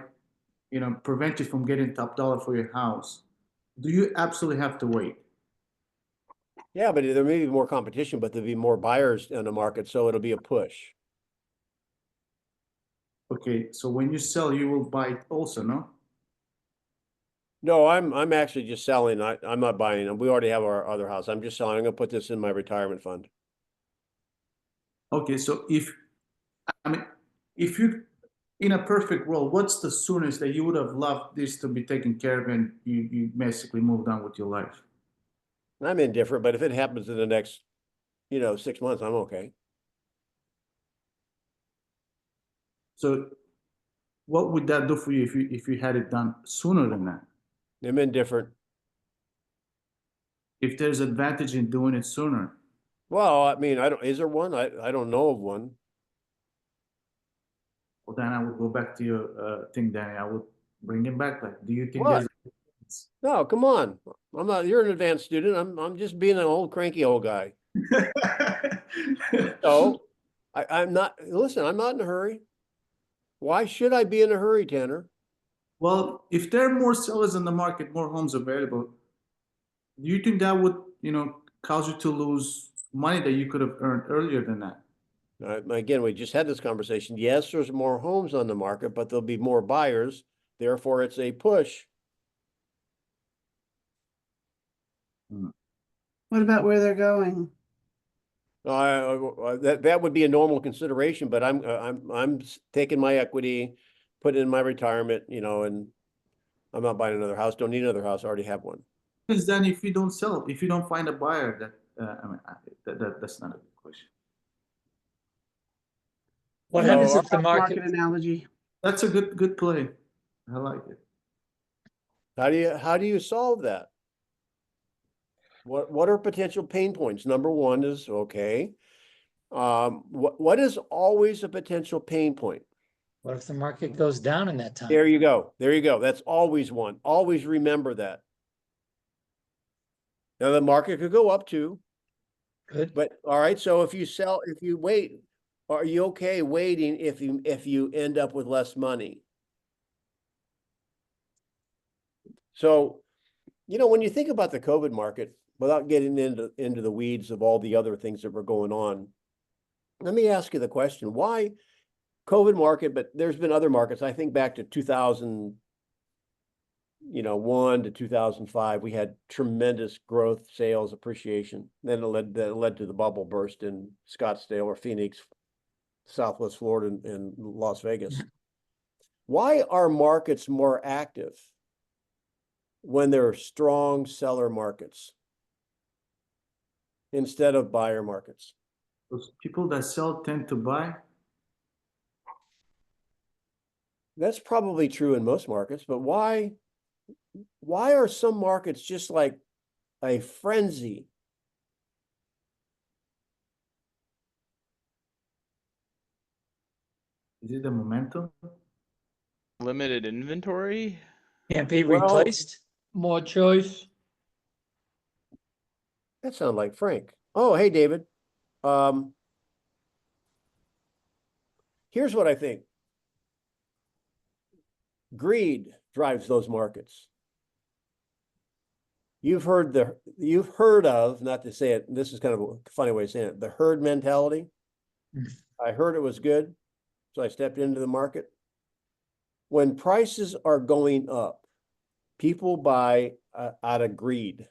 prevent you from getting top dollar for your house, do you absolutely have to wait? Yeah, but there may be more competition, but there'll be more buyers in the market, so it'll be a push. Okay, so when you sell, you will buy it also, no? No, I'm actually just selling. I'm not buying them. We already have our other house. I'm just selling. I'm gonna put this in my retirement fund. Okay, so if you, in a perfect world, what's the soonest that you would have loved this to be taken care of and you basically moved on with your life? I'm indifferent, but if it happens in the next, 6 months, I'm okay. So what would that do for you if you had it done sooner than that? I'm indifferent. If there's advantage in doing it sooner, Well, I mean, is there one? I don't know of one. well, then I would go back to your thing, Danny. I would bring it back. Like, do you think What? No, come on. I'm not, you're an advanced student. I'm just being an old cranky old guy. So I'm not, listen, I'm not in a hurry. Why should I be in a hurry, Tanner? Well, if there are more sellers in the market, more homes available, do you think that would, cause you to lose money that you could have earned earlier than that? Again, we just had this conversation. Yes, there's more homes on the market, but there'll be more buyers. Therefore, it's a push. What about where they're going? That would be a normal consideration, but I'm taking my equity, putting it in my retirement, and I'm not buying another house. Don't need another house. I already have one. Because then if you don't sell, if you don't find a buyer, that's not a good question. What So, happens if the Market market? analogy. That's a good play. I like it. How do you solve that? What are potential pain points? Number one is, okay. What is always a potential pain point? What if the market goes down in that time? There you go. There you go. That's always one. Always remember that. Now the market could go up too, Good. but all right. So if you wait, are you okay waiting if you end up with less money? So, when you think about the COVID market, without getting into the weeds of all the other things that were going on, let me ask you the question: why COVID market? But there's been other markets. I think back to 2001 to 2005, we had tremendous growth, sales, appreciation. Then that led to the bubble burst in Scottsdale or Phoenix, Southwest Florida, and Las Vegas. Why are markets more active when there are strong seller markets instead of buyer markets? Those people that sell tend to buy. That's probably true in most markets, but why are some markets just like a frenzy? Is it the momentum? Limited inventory. Can't be Well- replaced. More choice. That sounds like Frank. Oh, hey, David. Here's what I think. Greed drives those markets. You've heard of, not to say it, this is kind of a funny way of saying it, the herd mentality. I heard it was good, so I stepped into the market. When prices are going up, people buy out of greed.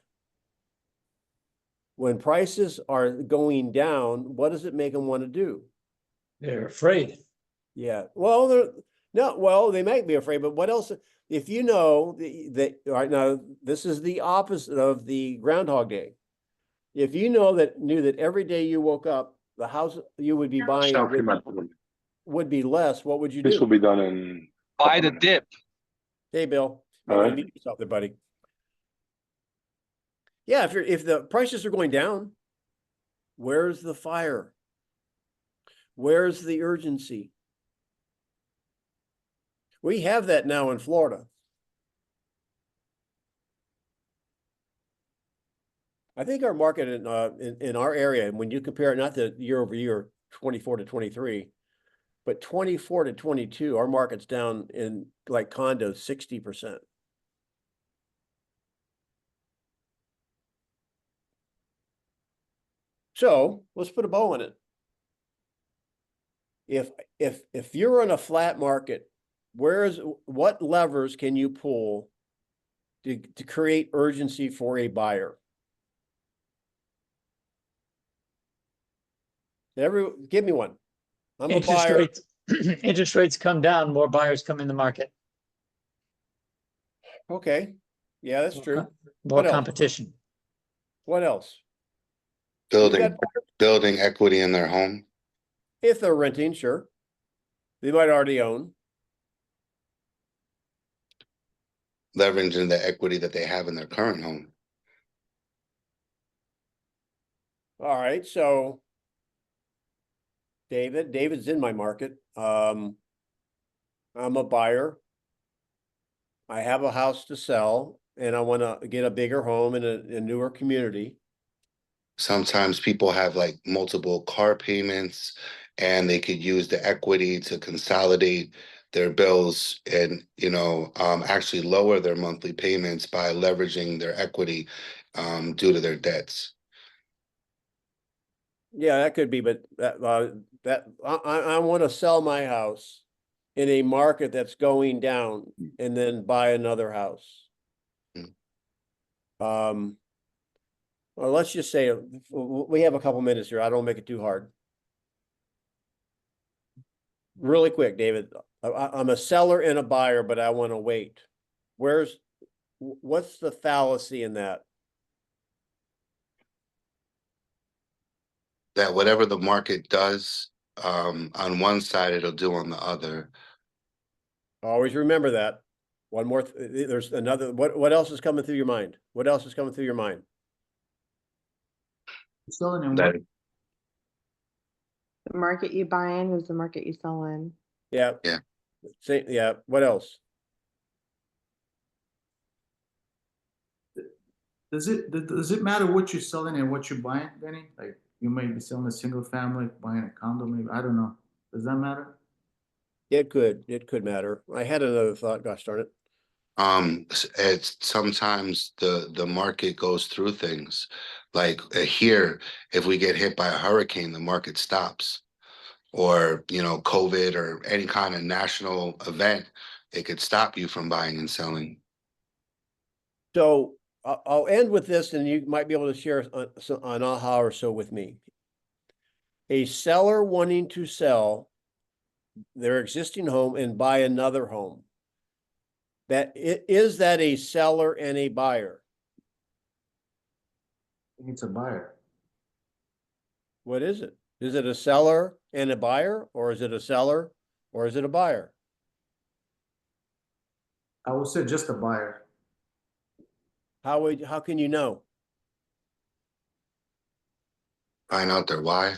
When prices are going down, what does it make them want to do? They're afraid. Yeah, well, they might be afraid, but what else? If you know that right now, this is the opposite of the Groundhog Day. If you knew that every day you woke up, the house you would be buying would be less, what would you This will do? be done in. Buy the dip. Hey, Bill, All right. mute yourself there, buddy. Yeah, if the prices are going down, where's the fire? Where's the urgency? We have that now in Florida. I think our market in our area, and when you compare it, not the year over year, 24 to 23, but 24 to 22, our market's down in like condos 60%. So let's put a bow on it. If you're in a flat market, what levers can you pull to create urgency for a buyer? Give me one. I'm a buyer. Rates, interest rates come down, more buyers come in the market. Okay. Yeah, that's true. More What else? competition. What else? Building equity in their home. If they're renting, sure. They might already own. Leveraging the equity that they have in their current home. All right, so David's in my market. I'm a buyer. I have a house to sell and I want to get a bigger home in a newer community. Sometimes people have like multiple car payments and they could use the equity to consolidate their bills and, actually lower their monthly payments by leveraging their equity due to their debts. Yeah, that could be, but I want to sell my house in a market that's going down and then buy another house. Well, let's just say we have a couple minutes here. I don't make it too hard. Really quick, David. I'm a seller and a buyer, but I want to wait. What's the fallacy in that? That whatever the market does on one side, it'll do on the other. Always remember that. One more, there's another, what else is coming through your mind? What else is coming through your mind? Selling in That The market you buy in is the market you sell in. Yeah. Yeah. Yeah, what else? Does it matter what you're selling and what you're buying, Denny? Like you may be selling a single family, buying a condo, maybe. I don't know. Does that matter? It could matter. I had another thought, gosh darn it. It's sometimes the market goes through things like here, if we get hit by a hurricane, the market stops, or COVID or any kind of national event, it could stop you from buying and selling. So I'll end with this and you might be able to share an aha or so with me. A seller wanting to sell their existing home and buy another home. Is that a seller and a buyer? I think it's a buyer. What is it? Is it a seller and a buyer, or is it a seller, or is it a buyer? I would say just a buyer. How can you know? Find out their why.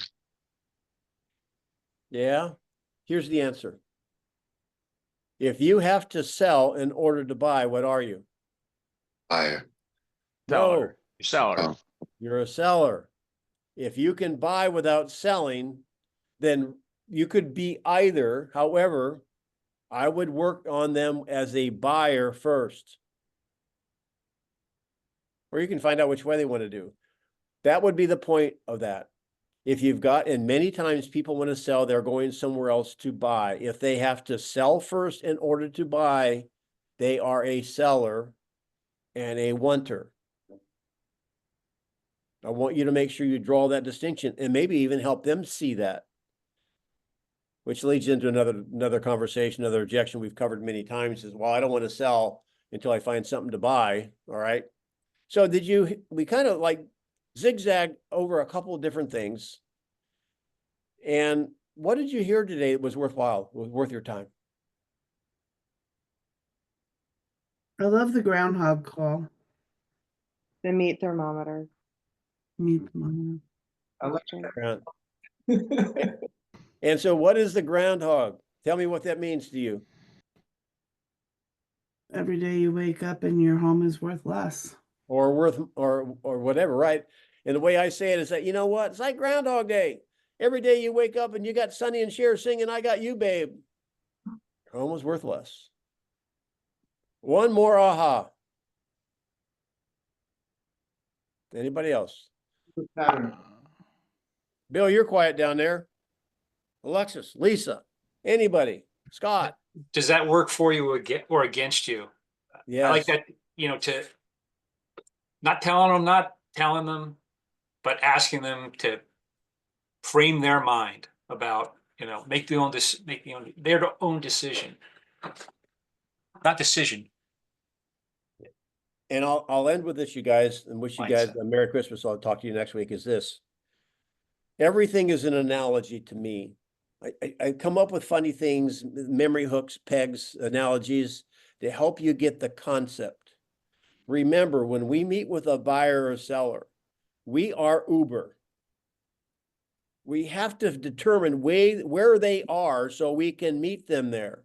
Yeah, here's the answer. If you have to sell in order to buy, what are you? Buyer. Seller. No, Seller. Oh. you're a seller. If you can buy without selling, then you could be either. However, I would work on them as a buyer first. Or you can find out which way they want to do. That would be the point of that. If you've got, and many times people want to sell, they're going somewhere else to buy. If they have to sell first in order to buy, they are a seller and a wanter. I want you to make sure you draw that distinction and maybe even help them see that. Which leads into another conversation, another objection we've covered many times is, well, I don't want to sell until I find something to buy. All right. So we kind of like zigzag over a couple of different things. And what did you hear today that was worthwhile, was worth your time? I love the groundhog call. The meat thermometer. Meet them. I like Ground- that. And so what is the groundhog? Tell me what that means to you. Every day you wake up and your home is worth less. Or whatever, right? And the way I say it is that, you know what? It's like Groundhog Day. Every day you wake up and you got Sonny and Cher singing, I Got You, Babe. Your home was worth less. One more aha. Anybody else? Pattern. Bill, you're quiet down there. Alexis, Lisa, anybody? Scott? Does that work for you or against you? Yes. I like that, to not telling them, but asking them to frame their mind about, make their own decision. Not decision. And I'll end with this, you guys, and wish you guys Mindset. a Merry Christmas. I'll talk to you next week, is this. Everything is an analogy to me. I come up with funny things, memory hooks, pegs, analogies to help you get the concept. Remember, when we meet with a buyer or seller, we are Uber. We have to determine where they are so we can meet them there.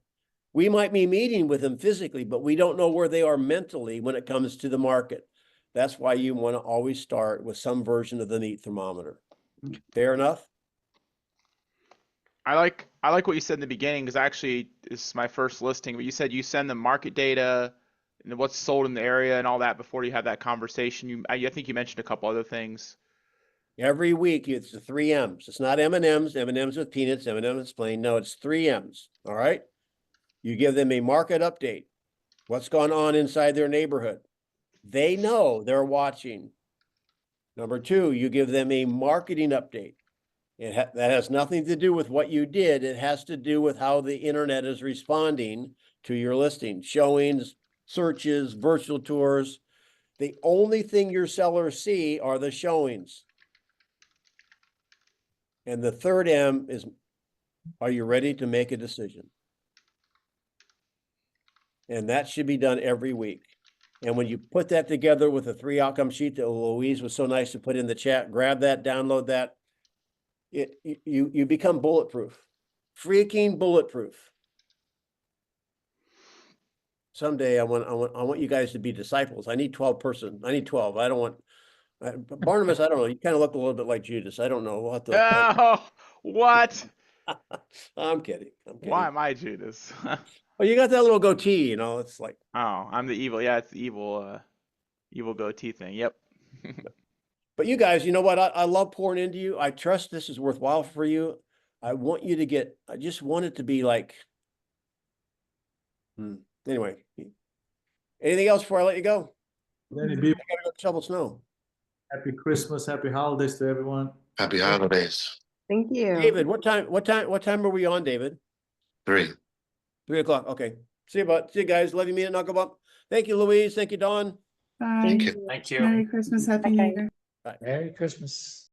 We might be meeting with them physically, but we don't know where they are mentally when it comes to the market. That's why you want to always start with some version of the meat thermometer. Fair enough? I like what you said in the beginning, because actually this is my first listing, but you said you send them market data and what's sold in the area and all that before you have that conversation. I think you mentioned a couple other things. Every week, it's the 3 M's. It's not M&M's with peanuts, M&M's with plain. No, it's 3 M's. All right. You give them a market update. What's going on inside their neighborhood? They know they're watching. Number 2, you give them a marketing update. That has nothing to do with what you did. It has to do with how the internet is responding to your listing. Showings, searches, virtual tours. The only thing your sellers see are the showings. And the 3rd M is, are you ready to make a decision? And that should be done every week. And when you put that together with a 3 outcome sheet that Louise was so nice to put in the chat, grab that, download that. You become bulletproof, freaking bulletproof. Someday I want you guys to be disciples. I need 12 person. I need 12. I don't want Barnabas. I don't know. You kind of look a little bit like Judas. I don't know. We'll have to. Oh, what? I'm kidding. I'm kidding. Why am I Judas? Well, you got that little goatee. It's like. Oh, I'm the evil. Yeah, it's the evil goatee thing. Yep. But you guys, you know what? I love pouring into you. I trust this is worthwhile for you. I just want it to be like, anyway. Anything else before I let you go? Denny, I gotta go shovel snow. happy Christmas, happy holidays to everyone. Happy holidays. Thank you. David, what time are we on, David? 3. 3 o'clock. Okay. See you, bud. See you guys. Love you, meet at Knuckle Bump. Thank you, Louise. Thank you, Don. Bye. Thank you. Thank you. Merry Christmas, Happy New Okay. Year. Merry Christmas.